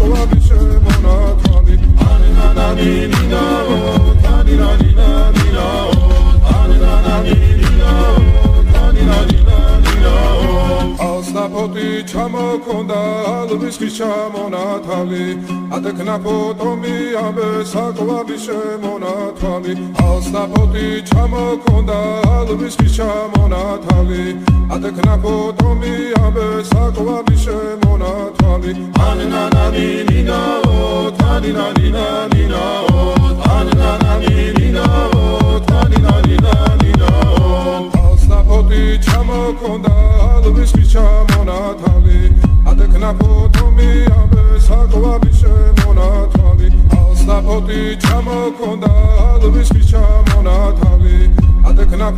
საკვები შემონათვალი ანანანინინაო თანინანინანინაო ანანანინინაო თანინანინანინაო ალსნაფოთი ჩამოქონდა ალვის ხის ჩამონათალი ადექნა ფოტომი ამბე საკვები შემონათვალი ალსნაფოთი ჩამოქონდა ალვის ხის ჩამონათალი ადექნა ფოტომი ამბე საკვები შემონათვალი ანანანინინაო თანინანინანინაო ანანანინინაო თანინანინანინაო ალსნაფოთი ჩამოქონდა ალვის ხის ჩამონათალი ადექნა ფოტომი ამბე საკვები შემონათვალი ალსნაფოთი ჩამოქონდა ალვის ხის ჩამონათალი ადექნა